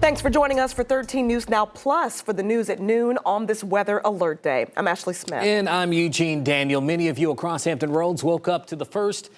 Thanks for joining us for 13 News Now Plus for the news at noon on this Weather Alert Day. I'm Ashley Smith. And I'm Eugene Daniel. Many of you across Hampton Roads woke up to the first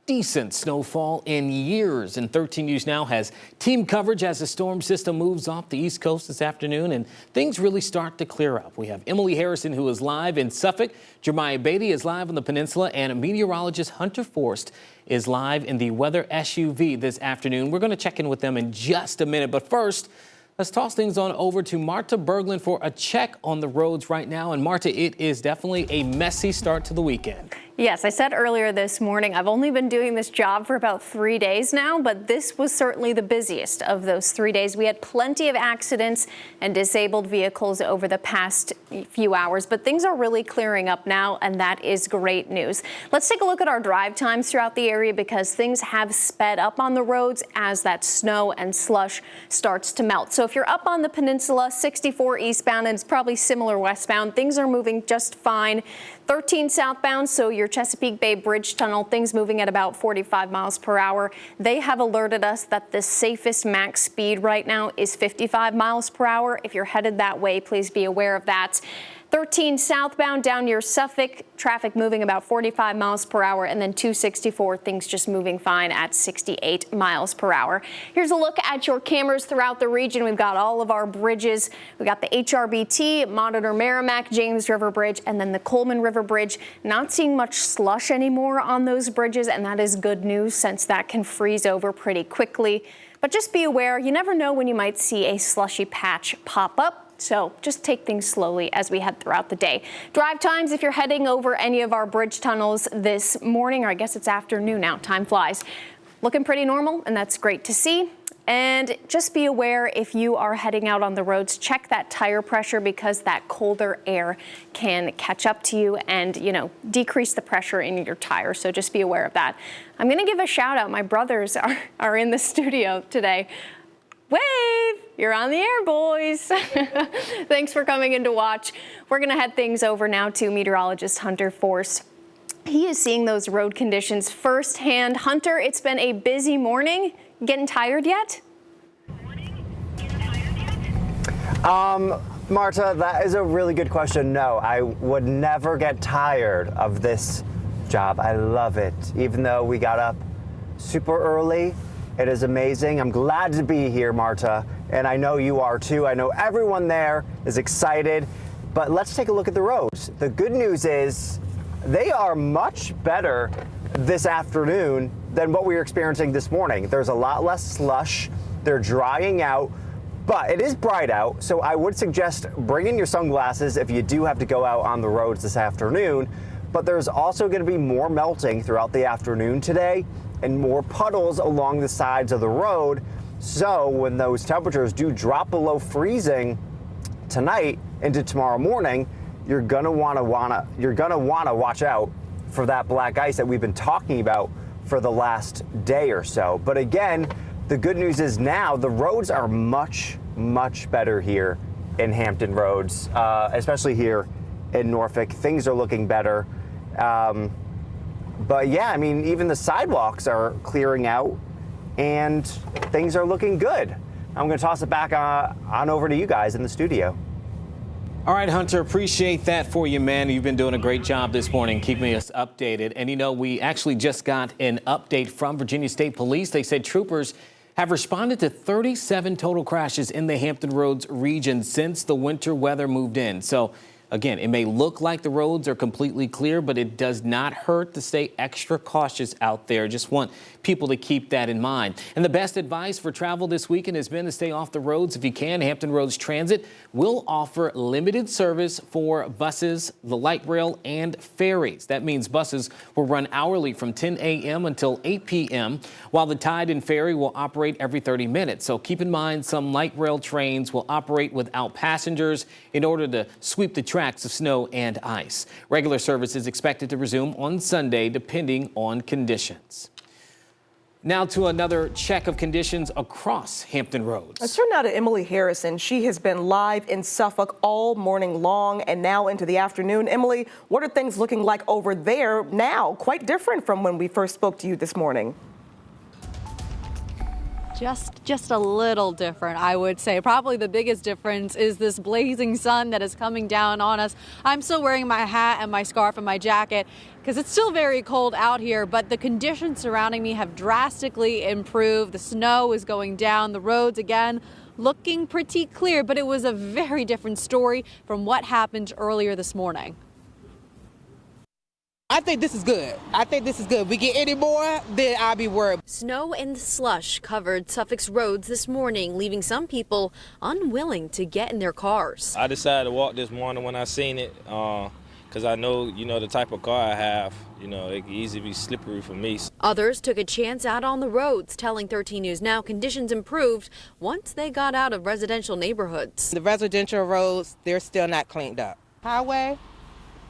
decent snowfall in years. And 13 News Now has team coverage as the storm system moves off the East Coast this afternoon and things really start to clear up. We have Emily Harrison, who is live in Suffolk. Jeremiah Beatty is live on the peninsula, and meteorologist Hunter Forrest is live in the weather SUV this afternoon. We're going to check in with them in just a minute. But first, let's toss things on over to Marta Berglund for a check on the roads right now. And Marta, it is definitely a messy start to the weekend. Yes, I said earlier this morning, I've only been doing this job for about 3 days now, but this was certainly the busiest of those 3 days. We had plenty of accidents and disabled vehicles over the past few hours, but things are really clearing up now, and that is great news. Let's take a look at our drive times throughout the area because things have sped up on the roads as that snow and slush starts to melt. So if you're up on the peninsula, 64 eastbound, and it's probably similar westbound, things are moving just fine. 13 southbound, so your Chesapeake Bay Bridge Tunnel, things moving at about 45 miles per hour. They have alerted us that the safest max speed right now is 55 miles per hour. If you're headed that way, please be aware of that. 13 southbound down near Suffolk, traffic moving about 45 miles per hour, and then 264, things just moving fine at 68 miles per hour. Here's a look at your cameras throughout the region. We've got all of our bridges. We've got the HRBT, Monitor Merrimack, James River Bridge, and then the Coleman River Bridge. Not seeing much slush anymore on those bridges, and that is good news since that can freeze over pretty quickly. But just be aware, you never know when you might see a slushy patch pop up. So just take things slowly as we head throughout the day. Drive times, if you're heading over any of our bridge tunnels this morning, or I guess it's afternoon now, time flies, looking pretty normal, and that's great to see. And just be aware if you are heading out on the roads, check that tire pressure because that colder air can catch up to you and, decrease the pressure in your tires. So just be aware of that. I'm going to give a shout out. My brothers are in the studio today. Wave! You're on the air, boys. Thanks for coming in to watch. We're going to head things over now to meteorologist Hunter Forrest. He is seeing those road conditions firsthand. Hunter, it's been a busy morning. Getting tired yet? Marta, that is a really good question. No, I would never get tired of this job. I love it. Even though we got up super early, it is amazing. I'm glad to be here, Marta, and I know you are too. I know everyone there is excited, but let's take a look at the roads. The good news is they are much better this afternoon than what we were experiencing this morning. There's a lot less slush. They're drying out, but it is bright out, so I would suggest bringing your sunglasses if you do have to go out on the roads this afternoon. But there's also going to be more melting throughout the afternoon today and more puddles along the sides of the road. So when those temperatures do drop below freezing tonight into tomorrow morning, you're gonna wanna watch out for that black ice that we've been talking about for the last day or so. But again, the good news is now the roads are much, much better here in Hampton Roads, especially here in Norfolk. Things are looking better. But yeah, I mean, even the sidewalks are clearing out and things are looking good. I'm going to toss it back on over to you guys in the studio. All right, Hunter, appreciate that for you, man. You've been doing a great job this morning keeping us updated. And, we actually just got an update from Virginia State Police. They said troopers have responded to 37 total crashes in the Hampton Roads region since the winter weather moved in. So, again, it may look like the roads are completely clear, but it does not hurt to stay extra cautious out there. Just want people to keep that in mind. And the best advice for travel this weekend has been to stay off the roads if you can. Hampton Roads Transit will offer limited service for buses, the light rail, and ferries. That means buses will run hourly from 10 a.m. until 8 p.m., while the Tide and ferry will operate every 30 minutes. So keep in mind some light rail trains will operate without passengers in order to sweep the tracks of snow and ice. Regular service is expected to resume on Sunday, depending on conditions. Now to another check of conditions across Hampton Roads. Let's turn now to Emily Harrison. She has been live in Suffolk all morning long and now into the afternoon. Emily, what are things looking like over there now? Quite different from when we first spoke to you this morning. Just a little different, I would say. Probably the biggest difference is this blazing sun that is coming down on us. I'm still wearing my hat and my scarf and my jacket because it's still very cold out here, but the conditions surrounding me have drastically improved. The snow is going down, the roads again looking pretty clear, but it was a very different story from what happened earlier this morning. I think this is good. We get any more, then I'll be worried. Snow and slush covered Suffolk's roads this morning, leaving some people unwilling to get in their cars. I decided to walk this morning when I seen it, because I know, the type of car I have, it can easily be slippery for me. Others took a chance out on the roads, telling 13 News Now conditions improved once they got out of residential neighborhoods. The residential roads, they're still not cleaned up. Highway,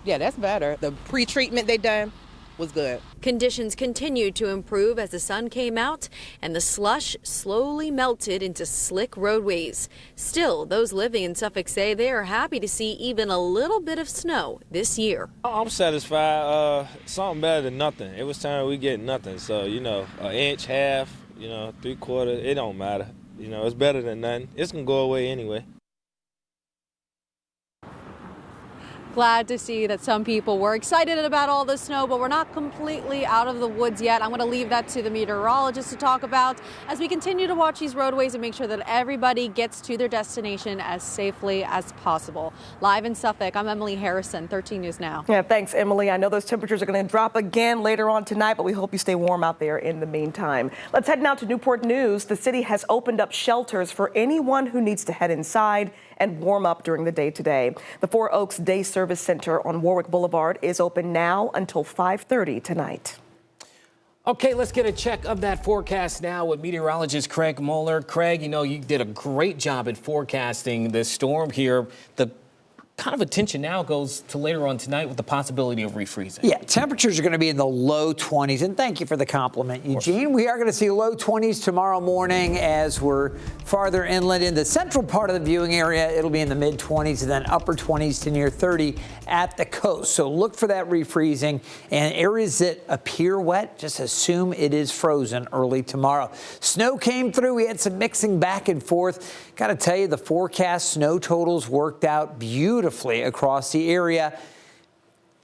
yeah, that's better. The pre-treatment they done was good. Conditions continued to improve as the sun came out and the slush slowly melted into slick roadways. Still, those living in Suffolk say they are happy to see even a little bit of snow this year. I'm satisfied. Something better than nothing. It was time we get nothing. So, an inch, half, 3/4, it don't matter. It's better than nothing. It's going to go away anyway. Glad to see that some people were excited about all the snow, but we're not completely out of the woods yet. I'm going to leave that to the meteorologist to talk about as we continue to watch these roadways and make sure that everybody gets to their destination as safely as possible. Live in Suffolk, I'm Emily Harrison, 13 News Now. Yeah, thanks, Emily. I know those temperatures are going to drop again later on tonight, but we hope you stay warm out there in the meantime. Let's head now to Newport News. The city has opened up shelters for anyone who needs to head inside and warm up during the day today. The Four Oaks Day Service Center on Warwick Boulevard is open now until 5:30 tonight. Okay, let's get a check of that forecast now with meteorologist Craig Moeller. Craig, you did a great job at forecasting this storm here. The kind of attention now goes to later on tonight with the possibility of refreezing. Yeah, temperatures are going to be in the low 20s. And thank you for the compliment, Eugene. We are going to see low 20s tomorrow morning as we're farther inland. In the central part of the viewing area, it'll be in the mid 20s and then upper 20s to near 30 at the coast. So look for that refreezing. And areas that appear wet, just assume it is frozen early tomorrow. Snow came through. We had some mixing back and forth. Got to tell you, the forecast snow totals worked out beautifully across the area.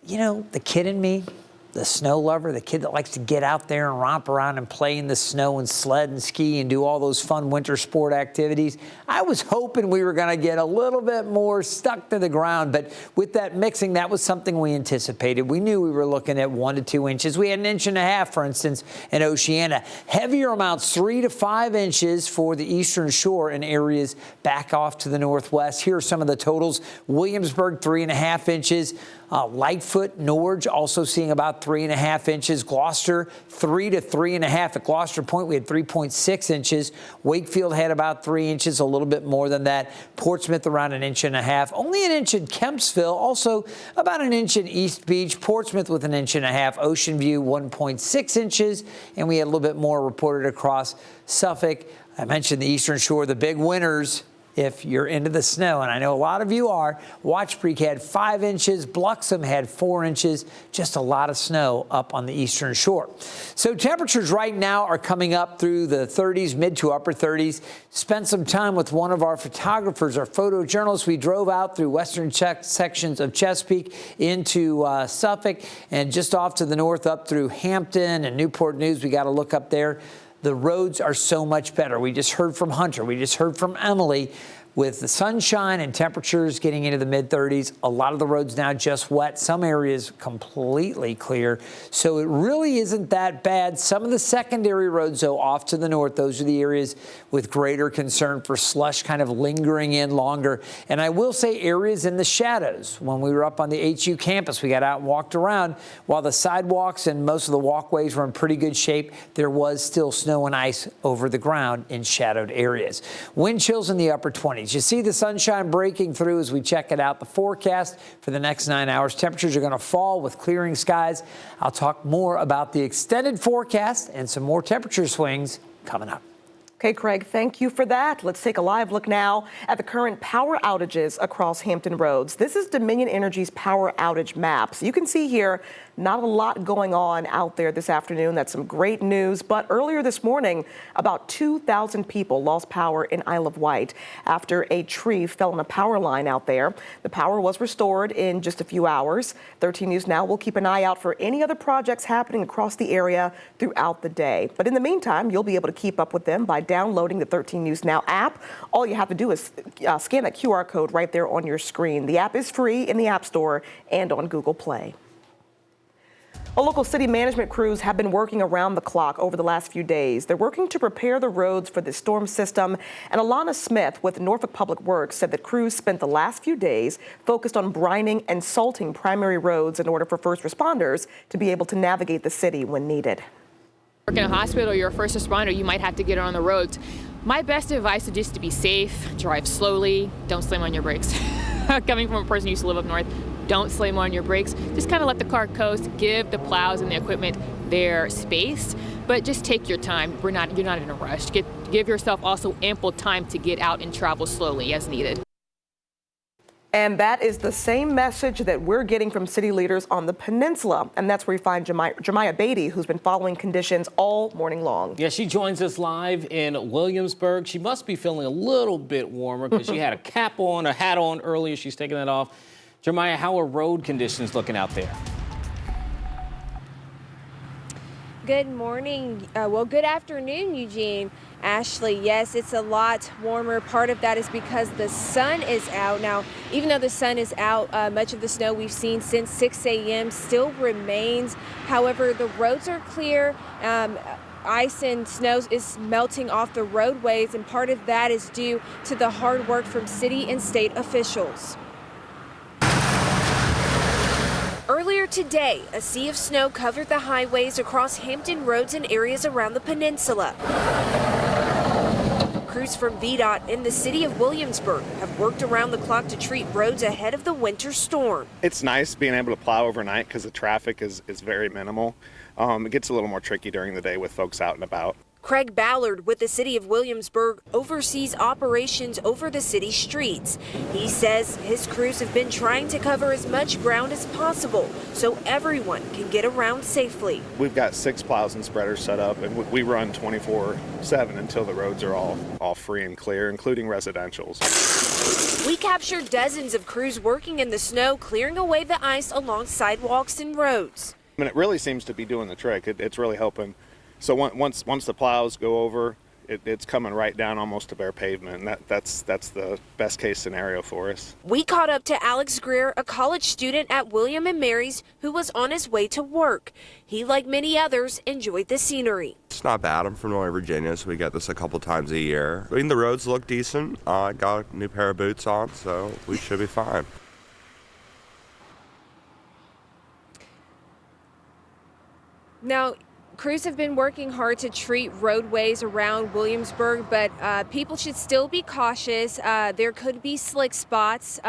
The kid in me, the snow lover, the kid that likes to get out there and romp around and play in the snow and sled and ski and do all those fun winter sport activities. I was hoping we were going to get a little bit more stuck to the ground, but with that mixing, that was something we anticipated. We knew we were looking at 1 to 2 inches. We had 1.5 inches, for instance, in Oceana. Heavier amounts, 3 to 5 inches for the eastern shore and areas back off to the northwest. Here are some of the totals. Williamsburg, 3.5 inches. Lightfoot, Norge also seeing about 3.5 inches. Gloucester, 3 to 3.5. At Gloucester Point, we had 3.6 inches. Wakefield had about 3 inches, a little bit more than that. Portsmouth around 1.5 inches. Only an inch in Kempsville, also about an inch in East Beach. Portsmouth with 1.5 inches. Ocean View, 1.6 inches. And we had a little bit more reported across Suffolk. I mentioned the eastern shore, the big winners. If you're into the snow, and I know a lot of you are, Watch Creek had 5 inches, Bluxom had 4 inches, just a lot of snow up on the eastern shore. So temperatures right now are coming up through the 30s, mid to upper 30s. Spent some time with one of our photographers, our photojournalists. We drove out through western sections of Chesapeake into Suffolk and just off to the north up through Hampton and Newport News. We got to look up there. The roads are so much better. We just heard from Hunter. We just heard from Emily. With the sunshine and temperatures getting into the mid-30s, a lot of the roads now just wet. Some areas completely clear. So it really isn't that bad. Some of the secondary roads, though, off to the north, those are the areas with greater concern for slush kind of lingering in longer. And I will say areas in the shadows. When we were up on the HU campus, we got out and walked around. While the sidewalks and most of the walkways were in pretty good shape, there was still snow and ice over the ground in shadowed areas. Wind chills in the upper 20s. You see the sunshine breaking through as we check it out. The forecast for the next 9 hours. Temperatures are going to fall with clearing skies. I'll talk more about the extended forecast and some more temperature swings coming up. Okay, Craig, thank you for that. Let's take a live look now at the current power outages across Hampton Roads. This is Dominion Energy's power outage map. So you can see here, not a lot going on out there this afternoon. That's some great news. But earlier this morning, about 2,000 people lost power in Isle of Wight after a tree fell on a power line out there. The power was restored in just a few hours. 13 News Now will keep an eye out for any other projects happening across the area throughout the day. But in the meantime, you'll be able to keep up with them by downloading the 13 News Now app. All you have to do is scan that QR code right there on your screen. The app is free in the App Store and on Google Play. Local city management crews have been working around the clock over the last few days. They're working to prepare the roads for the storm system. And Alana Smith with Norfolk Public Works said that crews spent the last few days focused on brining and salting primary roads in order for first responders to be able to navigate the city when needed. Work in a hospital, you're a first responder, you might have to get on the roads. My best advice is just to be safe, drive slowly, don't slam on your brakes. Coming from a person who used to live up north, don't slam on your brakes. Just kind of let the car coast, give the plows and the equipment their space, but just take your time. You're not in a rush. Give yourself also ample time to get out and travel slowly as needed. And that is the same message that we're getting from city leaders on the peninsula. And that's where we find Jemiah Beatty, who's been following conditions all morning long. Yeah, she joins us live in Williamsburg. She must be feeling a little bit warmer because she had a cap on, a hat on earlier. She's taking that off. Jemiah, how are road conditions looking out there? Good morning. Good afternoon, Eugene. Ashley, yes, it's a lot warmer. Part of that is because the sun is out. Now, even though the sun is out, much of the snow we've seen since 6 a.m. still remains. However, the roads are clear. Ice and snow is melting off the roadways, and part of that is due to the hard work from city and state officials. Earlier today, a sea of snow covered the highways across Hampton Roads and areas around the peninsula. Crews from VDOT in the city of Williamsburg have worked around the clock to treat roads ahead of the winter storm. It's nice being able to plow overnight because the traffic is very minimal. It gets a little more tricky during the day with folks out and about. Craig Ballard with the city of Williamsburg oversees operations over the city streets. He says his crews have been trying to cover as much ground as possible so everyone can get around safely. We've got 6 plows and spreaders set up, and we run 24/7 until the roads are all free and clear, including residentials. We captured dozens of crews working in the snow, clearing away the ice along sidewalks and roads. I mean, it really seems to be doing the trick. It's really helping. So once the plows go over, it's coming right down almost to bare pavement, and that's the best case scenario for us. We caught up to Alex Greer, a college student at William & Mary's who was on his way to work. He, like many others, enjoyed the scenery. It's not bad. I'm from Northern Virginia, so we get this a couple times a year. I mean, the roads look decent. I got a new pair of boots on, so we should be fine. Now, crews have been working hard to treat roadways around Williamsburg, but people should still be cautious. There could be slick spots.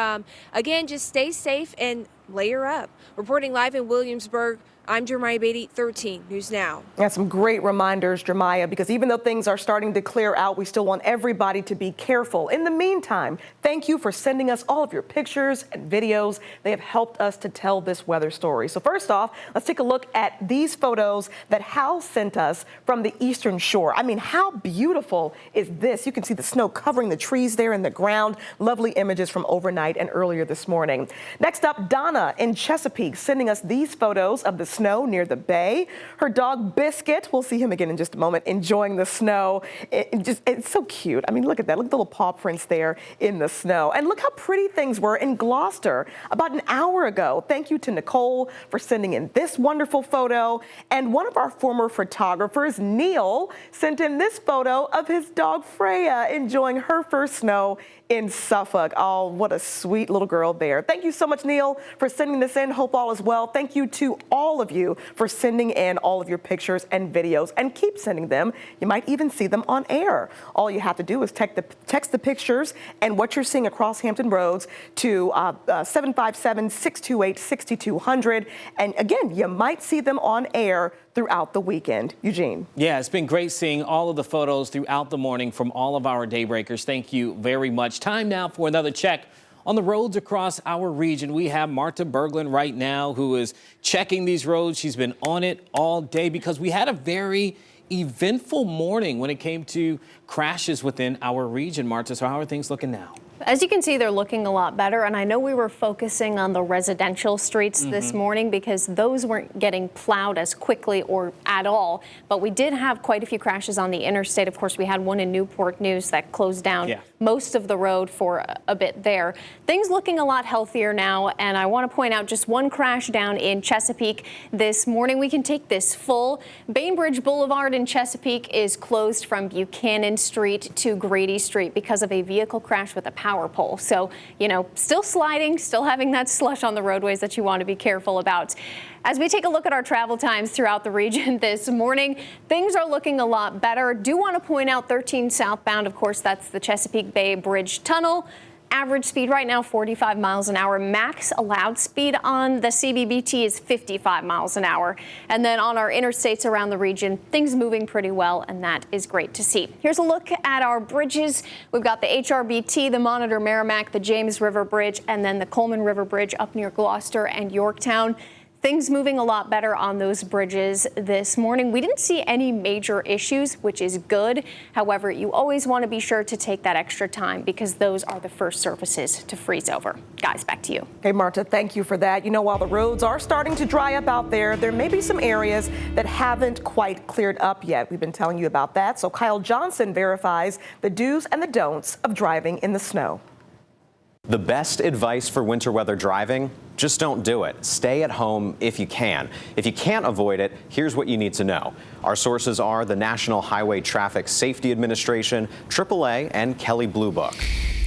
Again, just stay safe and layer up. Reporting live in Williamsburg, I'm Jemiah Beatty, 13 News Now. That's some great reminders, Jemiah, because even though things are starting to clear out, we still want everybody to be careful. In the meantime, thank you for sending us all of your pictures and videos. They have helped us to tell this weather story. So first off, let's take a look at these photos that Hal sent us from the Eastern Shore. I mean, how beautiful is this? You can see the snow covering the trees there in the ground. Lovely images from overnight and earlier this morning. Next up, Donna in Chesapeake sending us these photos of the snow near the bay. Her dog Biscuit, we'll see him again in just a moment, enjoying the snow. It's so cute. I mean, look at that. Look at the little paw prints there in the snow. And look how pretty things were in Gloucester about an hour ago. Thank you to Nicole for sending in this wonderful photo. And one of our former photographers, Neil, sent in this photo of his dog Freya enjoying her first snow in Suffolk. Oh, what a sweet little girl there. Thank you so much, Neil, for sending this in. Hope all is well. Thank you to all of of you for sending in all of your pictures and videos, and keep sending them. You might even see them on air. All you have to do is text the pictures and what you're seeing across Hampton Roads to 757-628-6200. And again, you might see them on air throughout the weekend. Eugene. Yeah, it's been great seeing all of the photos throughout the morning from all of our daybreakers. Thank you very much. Time now for another check on the roads across our region. We have Marta Berglund right now, who is checking these roads. She's been on it all day because we had a very eventful morning when it came to crashes within our region. Marta, so how are things looking now? As you can see, they're looking a lot better, and I know we were focusing on the residential streets this morning because those weren't getting plowed as quickly or at all, but we did have quite a few crashes on the interstate. Of course, we had one in Newport News that closed down most of the road for a bit there. Things looking a lot healthier now, and I want to point out just one crash down in Chesapeake this morning. We can take this full. Bainbridge Boulevard in Chesapeake is closed from Buchanan Street to Grady Street because of a vehicle crash with a power pole. So, you know, still sliding, still having that slush on the roadways that you want to be careful about. As we take a look at our travel times throughout the region this morning, things are looking a lot better. Do want to point out 13 southbound, of course, that's the Chesapeake Bay Bridge Tunnel. Average speed right now, 45 miles an hour. Max allowed speed on the CBBT is 55 miles an hour. And then on our interstates around the region, things moving pretty well, and that is great to see. Here's a look at our bridges. We've got the HRBT, the Monitor Merrimack, the James River Bridge, and then the Coleman River Bridge up near Gloucester and Yorktown. Things moving a lot better on those bridges this morning. We didn't see any major issues, which is good. However, you always want to be sure to take that extra time because those are the first surfaces to freeze over. Guys, back to you. Hey, Marta, thank you for that. You know, while the roads are starting to dry up out there, there may be some areas that haven't quite cleared up yet. We've been telling you about that. So Kyle Johnson verifies the do's and the don'ts of driving in the snow. The best advice for winter weather driving? Just don't do it. Stay at home if you can. If you can't avoid it, here's what you need to know. Our sources are the National Highway Traffic Safety Administration, AAA, and Kelley Blue Book.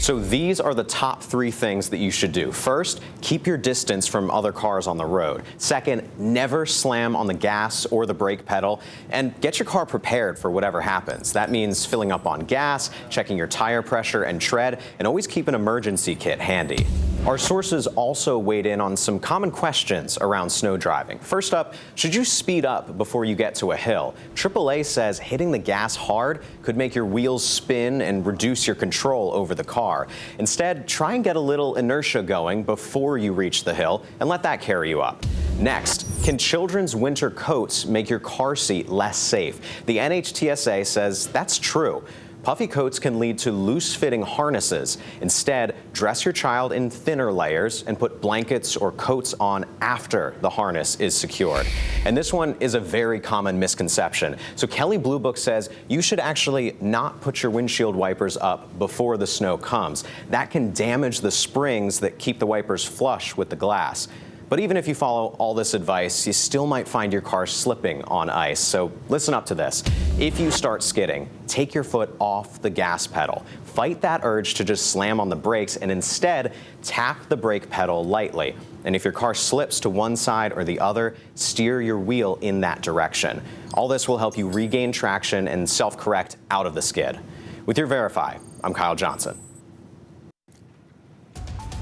So these are the top 3 things that you should do. First, keep your distance from other cars on the road. Second, never slam on the gas or the brake pedal, and get your car prepared for whatever happens. That means filling up on gas, checking your tire pressure and tread, and always keep an emergency kit handy. Our sources also weighed in on some common questions around snow driving. First up, should you speed up before you get to a hill? AAA says hitting the gas hard could make your wheels spin and reduce your control over the car. Instead, try and get a little inertia going before you reach the hill and let that carry you up. Next, can children's winter coats make your car seat less safe? The NHTSA says that's true. Puffy coats can lead to loose-fitting harnesses. Instead, dress your child in thinner layers and put blankets or coats on after the harness is secured. And this one is a very common misconception. So Kelley Blue Book says you should actually not put your windshield wipers up before the snow comes. That can damage the springs that keep the wipers flush with the glass. But even if you follow all this advice, you still might find your car slipping on ice. So listen up to this. If you start skidding, take your foot off the gas pedal. Fight that urge to just slam on the brakes and instead tap the brake pedal lightly. And if your car slips to one side or the other, steer your wheel in that direction. All this will help you regain traction and self-correct out of the skid. With your Verify, I'm Kyle Johnson.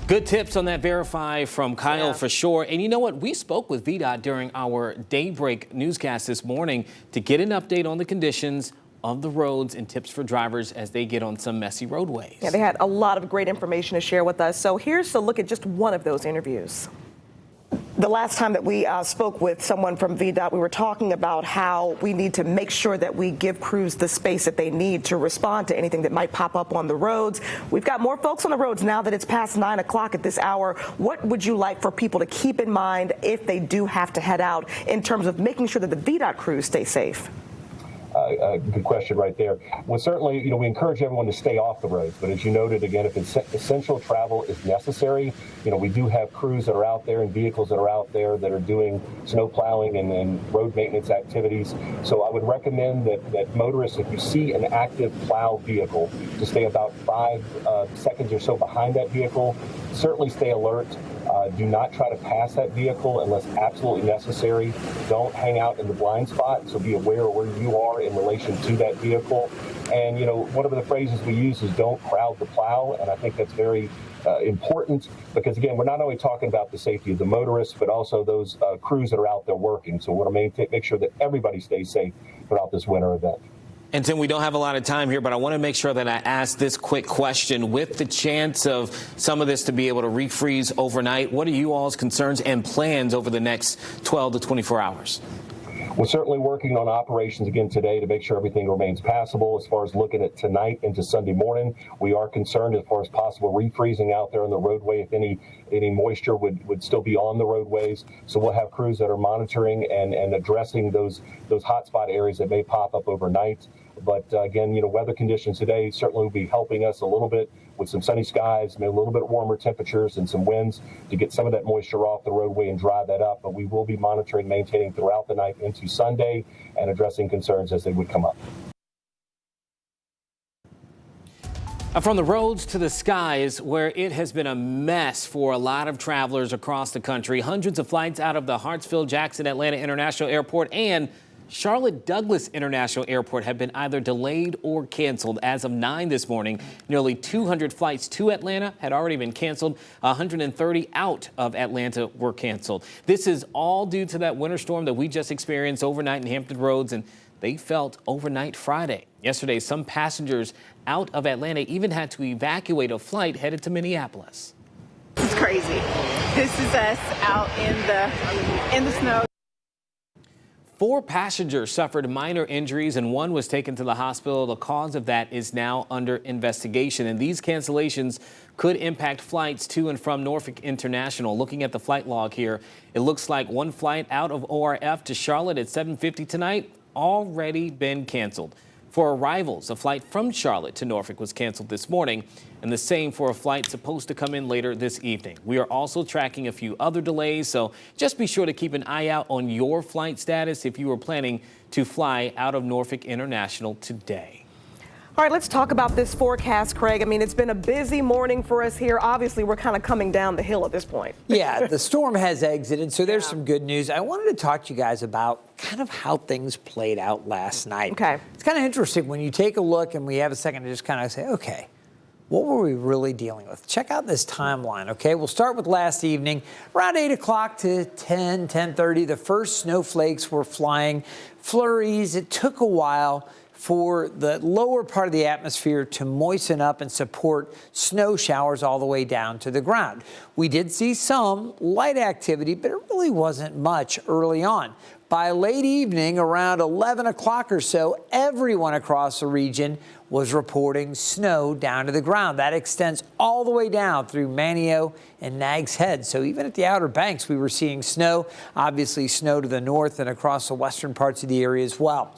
Good tips on that Verify from Kyle for sure. And you know what? We spoke with VDOT during our daybreak newscast this morning to get an update on the conditions of the roads and tips for drivers as they get on some messy roadways. Yeah, they had a lot of great information to share with us. So here's a look at just one of those interviews. The last time that we spoke with someone from VDOT, we were talking about how we need to make sure that we give crews the space that they need to respond to anything that might pop up on the roads. We've got more folks on the roads now that it's past 9 o'clock at this hour. What would you like for people to keep in mind if they do have to head out in terms of making sure that the VDOT crews stay safe? Good question right there. Well, certainly, we encourage everyone to stay off the roads. But as you noted, again, if essential travel is necessary, we do have crews that are out there and vehicles that are out there that are doing snow plowing and road maintenance activities. So I would recommend that motorists, if you see an active plow vehicle, to stay about 5 seconds or so behind that vehicle. Certainly stay alert. Do not try to pass that vehicle unless absolutely necessary. Don't hang out in the blind spot, so be aware of where you are in relation to that vehicle. And, one of the phrases we use is don't crowd the plow, and I think that's very important because, again, we're not only talking about the safety of the motorists, but also those crews that are out there working. So we want to make sure that everybody stays safe throughout this winter event. And Tim, we don't have a lot of time here, but I want to make sure that I ask this quick question. With the chance of some of this to be able to refreeze overnight, what are you all's concerns and plans over the next 12 to 24 hours? We're certainly working on operations again today to make sure everything remains passable. As far as looking at tonight into Sunday morning, we are concerned as far as possible refreezing out there on the roadway if any moisture would still be on the roadways. So we'll have crews that are monitoring and addressing those hotspot areas that may pop up overnight. But again, weather conditions today certainly will be helping us a little bit with some sunny skies, maybe a little bit warmer temperatures and some winds to get some of that moisture off the roadway and dry that up. But we will be monitoring, maintaining throughout the night into Sunday and addressing concerns as they would come up. From the roads to the skies, where it has been a mess for a lot of travelers across the country. Hundreds of flights out of the Hartsfield-Jackson Atlanta International Airport and Charlotte Douglas International Airport have been either delayed or canceled. As of 9 this morning, nearly 200 flights to Atlanta had already been canceled. 130 out of Atlanta were canceled. This is all due to that winter storm that we just experienced overnight in Hampton Roads, and they felt overnight Friday. Yesterday, some passengers out of Atlanta even had to evacuate a flight headed to Minneapolis. This is crazy. This is us out in the snow. 4 passengers suffered minor injuries and 1 was taken to the hospital. The cause of that is now under investigation, and these cancellations could impact flights to and from Norfolk International. Looking at the flight log here, it looks like 1 flight out of ORF to Charlotte at 7:50 tonight already been canceled. For arrivals, a flight from Charlotte to Norfolk was canceled this morning, and the same for a flight supposed to come in later this evening. We are also tracking a few other delays, so just be sure to keep an eye out on your flight status if you are planning to fly out of Norfolk International today. All right, let's talk about this forecast, Craig. I mean, it's been a busy morning for us here. Obviously, we're kind of coming down the hill at this point. Yeah, the storm has exited, so there's some good news. I wanted to talk to you guys about kind of how things played out last night. Okay. It's kind of interesting when you take a look and we have a second to just kind of say, okay, what were we really dealing with? Check out this timeline, okay? We'll start with last evening. Around 8 o'clock to 10:30, the first snowflakes were flying. Flurries, it took a while for the lower part of the atmosphere to moisten up and support snow showers all the way down to the ground. We did see some light activity, but it really wasn't much early on. By late evening, around 11 o'clock or so, everyone across the region was reporting snow down to the ground. That extends all the way down through Manio and Nags Head. So even at the Outer Banks, we were seeing snow, obviously snow to the north and across the western parts of the area as well.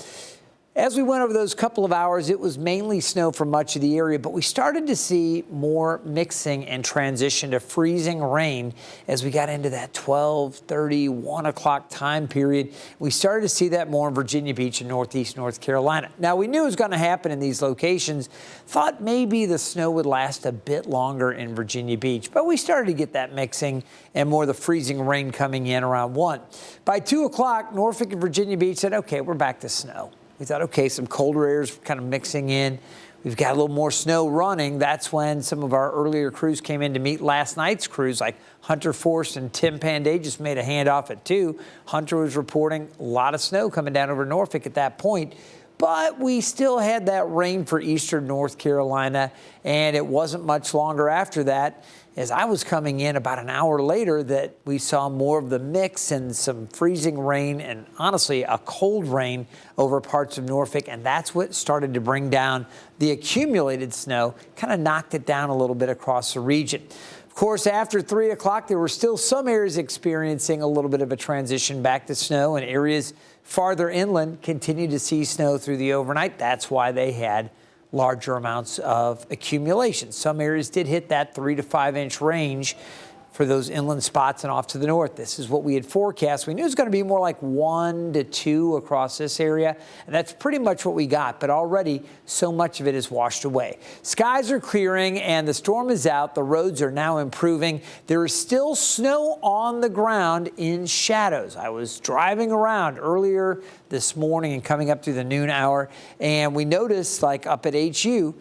As we went over those couple of hours, it was mainly snow for much of the area, but we started to see more mixing and transition to freezing rain as we got into that 12:30, 1 o'clock time period. We started to see that more in Virginia Beach and northeast North Carolina. Now, we knew it was going to happen in these locations, thought maybe the snow would last a bit longer in Virginia Beach, but we started to get that mixing and more of the freezing rain coming in around 1. By 2 o'clock, Norfolk and Virginia Beach said, okay, we're back to snow. We thought, okay, some colder air is kind of mixing in. We've got a little more snow running. That's when some of our earlier crews came in to meet last night's crews, like Hunter Force and Tim Panday just made a handoff at 2. Hunter was reporting a lot of snow coming down over Norfolk at that point. But we still had that rain for eastern North Carolina, and it wasn't much longer after that, as I was coming in about an hour later, that we saw more of the mix and some freezing rain and honestly a cold rain over parts of Norfolk, and that's what started to bring down the accumulated snow, kind of knocked it down a little bit across the region. Of course, after 3 o'clock, there were still some areas experiencing a little bit of a transition back to snow, and areas farther inland continued to see snow through the overnight. That's why they had larger amounts of accumulation. Some areas did hit that 3 to 5 inch range for those inland spots and off to the north. This is what we had forecast. We knew it was going to be more like 1 to 2 across this area, and that's pretty much what we got, but already so much of it is washed away. Skies are clearing and the storm is out. The roads are now improving. There is still snow on the ground in shadows. I was driving around earlier this morning and coming up through the noon hour, and we noticed, like up at HU,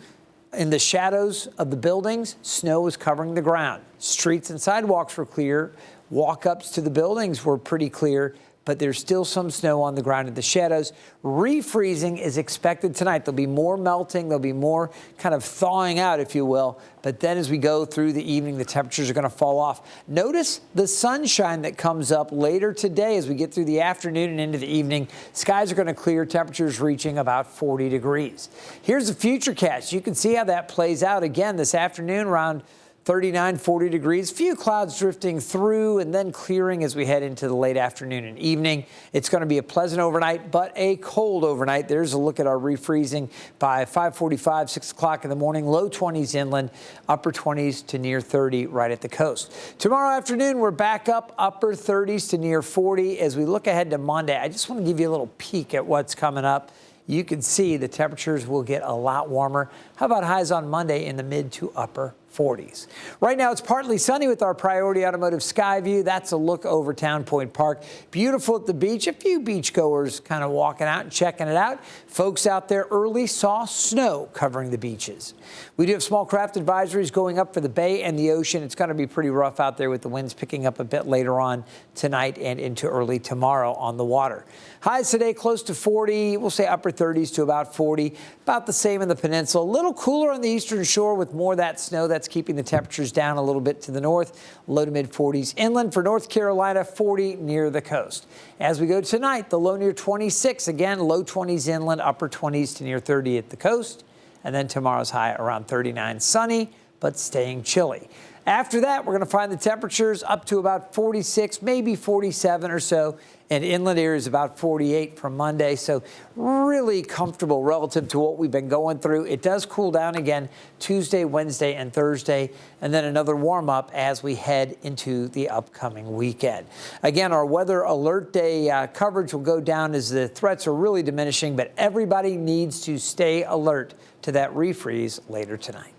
in the shadows of the buildings, snow was covering the ground. Streets and sidewalks were clear. Walk-ups to the buildings were pretty clear, but there's still some snow on the ground in the shadows. Refreezing is expected tonight. There'll be more melting. There'll be more kind of thawing out, if you will. But then as we go through the evening, the temperatures are going to fall off. Notice the sunshine that comes up later today as we get through the afternoon and into the evening. Skies are going to clear, temperatures reaching about 40 degrees. Here's the futurecast. You can see how that plays out again this afternoon around 39, 40 degrees. Few clouds drifting through and then clearing as we head into the late afternoon and evening. It's going to be a pleasant overnight, but a cold overnight. There's a look at our refreezing by 5:45, 6 o'clock in the morning. Low 20s inland, upper 20s to near 30 right at the coast. Tomorrow afternoon, we're back up upper 30s to near 40. As we look ahead to Monday, I just want to give you a little peek at what's coming up. You can see the temperatures will get a lot warmer. How about highs on Monday in the mid to upper 40s? Right now, it's partly sunny with our Priority Automotive Sky View. That's a look over Town Point Park. Beautiful at the beach. A few beachgoers kind of walking out and checking it out. Folks out there early saw snow covering the beaches. We do have small craft advisories going up for the bay and the ocean. It's going to be pretty rough out there with the winds picking up a bit later on tonight and into early tomorrow on the water. Highs today close to 40. We'll say upper 30s to about 40. About the same in the peninsula. A little cooler on the eastern shore with more of that snow. That's keeping the temperatures down a little bit to the north. Low to mid 40s inland for North Carolina, 40 near the coast. As we go tonight, the low near 26. Again, low 20s inland, upper 20s to near 30 at the coast. And then tomorrow's high around 39. Sunny, but staying chilly. After that, we're going to find the temperatures up to about 46, maybe 47 or so, and inland areas about 48 from Monday. So really comfortable relative to what we've been going through. It does cool down again Tuesday, Wednesday, and Thursday, and then another warm up as we head into the upcoming weekend. Again, our weather alert day coverage will go down as the threats are really diminishing, but everybody needs to stay alert to that refreeze later tonight.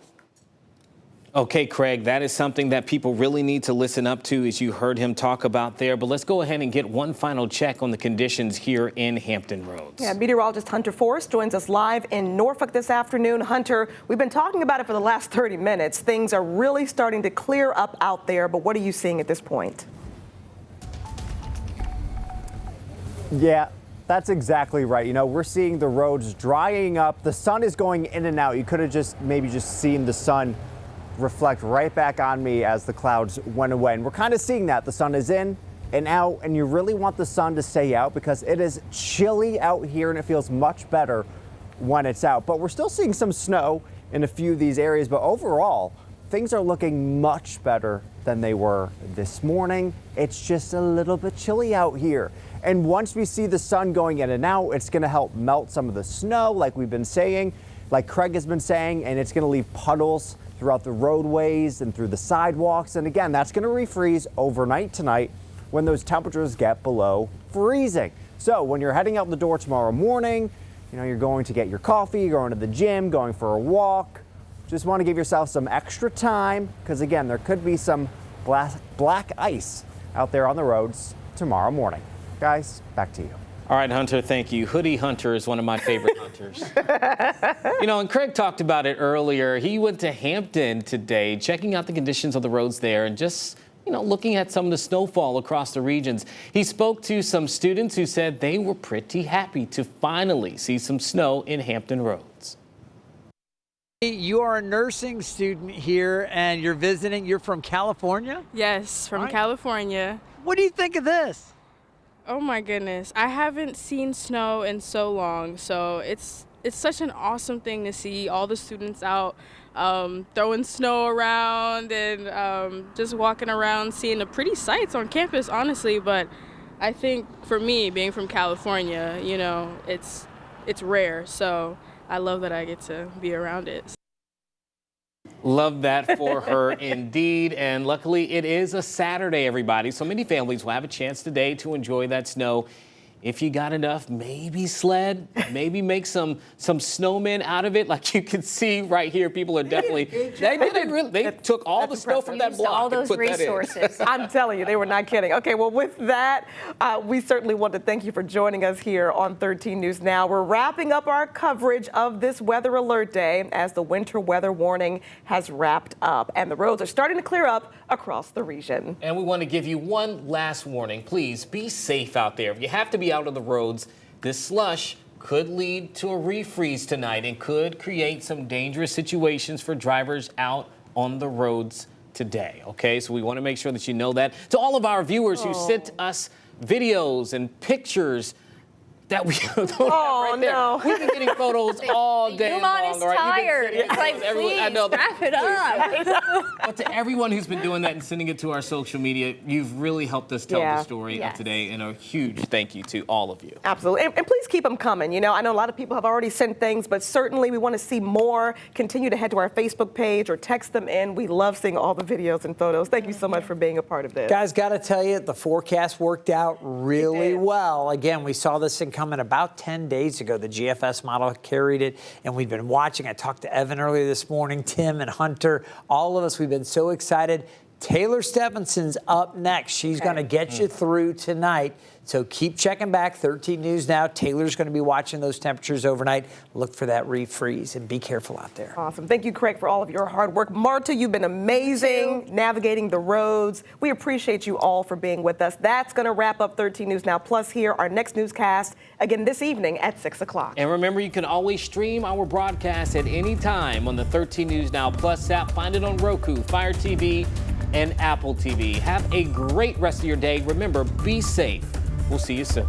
Okay, Craig, that is something that people really need to listen up to, as you heard him talk about there. But let's go ahead and get one final check on the conditions here in Hampton Roads. Yeah, meteorologist Hunter Forrest joins us live in Norfolk this afternoon. Hunter, we've been talking about it for the last 30 minutes. Things are really starting to clear up out there, but what are you seeing at this point? Yeah, that's exactly right. You know, we're seeing the roads drying up. The sun is going in and out. You could have maybe just seen the sun reflect right back on me as the clouds went away. And we're kind of seeing that. The sun is in and out, and you really want the sun to stay out because it is chilly out here and it feels much better when it's out. But we're still seeing some snow in a few of these areas. But overall, things are looking much better than they were this morning. It's just a little bit chilly out here. And once we see the sun going in and out, it's going to help melt some of the snow, like we've been saying, like Craig has been saying, and it's going to leave puddles throughout the roadways and through the sidewalks. And again, that's going to refreeze overnight tonight when those temperatures get below freezing. So when you're heading out the door tomorrow morning, you know, you're going to get your coffee, you're going to the gym, going for a walk. Just want to give yourself some extra time because, again, there could be some black ice out there on the roads tomorrow morning. Guys, back to you. All right, Hunter, thank you. Hoodie Hunter is one of my favorite hunters. You know, and Craig talked about it earlier. He went to Hampton today, checking out the conditions of the roads there and just, you know, looking at some of the snowfall across the regions. He spoke to some students who said they were pretty happy to finally see some snow in Hampton Roads. You are a nursing student here and you're visiting. You're from California? Yes, from California. What do you think of this? Oh my goodness, I haven't seen snow in so long, so it's such an awesome thing to see all the students out throwing snow around and just walking around, seeing the pretty sights on campus, honestly. But I think for me, being from California, you know, it's rare, so I love that I get to be around it. Love that for her indeed. And luckily it is a Saturday, everybody. So many families will have a chance today to enjoy that snow. If you got enough, maybe sled, maybe make some snowmen out of it. Like you can see right here, people are definitely, they took all the snow from that block all those and put resources. that in. I'm telling you, they were not kidding. Okay, well, with that, we certainly want to thank you for joining us here on 13 News Now. We're wrapping up our coverage of this weather alert day as the winter weather warning has wrapped up and the roads are starting to clear up across the region. And we want to give you one last warning. Please be safe out there. If you have to be out on the roads, this slush could lead to a refreeze tonight and could create some dangerous situations for drivers out on the roads today. Okay, so we want to make sure that you know that. To all of our viewers who sent us videos and pictures that we don't have right there. No. We've been getting photos all day long. is all right? tired. You've been sending It's like, everyone- I please, know, wrap it up. But to everyone who's been doing that and sending it to our social media, you've really helped us tell the story of today, and a huge thank you to all of you. Absolutely. And please keep them coming. You know, I know a lot of people have already sent things, but certainly we want to see more. Continue to head to our Facebook page or text them in. We love seeing all the videos and photos. Thank you so much for being a part of this. Guys, got to tell you, the forecast worked out really well. Again, we saw this thing coming about 10 days ago. The GFS model carried it, and we've been watching. I talked to Evan earlier this morning, Tim and Hunter, all of us. We've been so excited. Taylor Stephenson's up next. She's going to get you through tonight. So keep checking back. 13 News Now. Taylor's going to be watching those temperatures overnight. Look for that refreeze and be careful out there. Awesome. Thank you, Craig, for all of your hard work. Marta, you've been amazing navigating the roads. We appreciate you all for being with us. That's going to wrap up 13 News Now. Plus, here, our next newscast, again this evening at 6 o'clock. And remember, you can always stream our broadcast at any time on the 13 News Now Plus app. Find it on Roku, Fire TV, and Apple TV. Have a great rest of your day. Remember, be safe. We'll see you soon.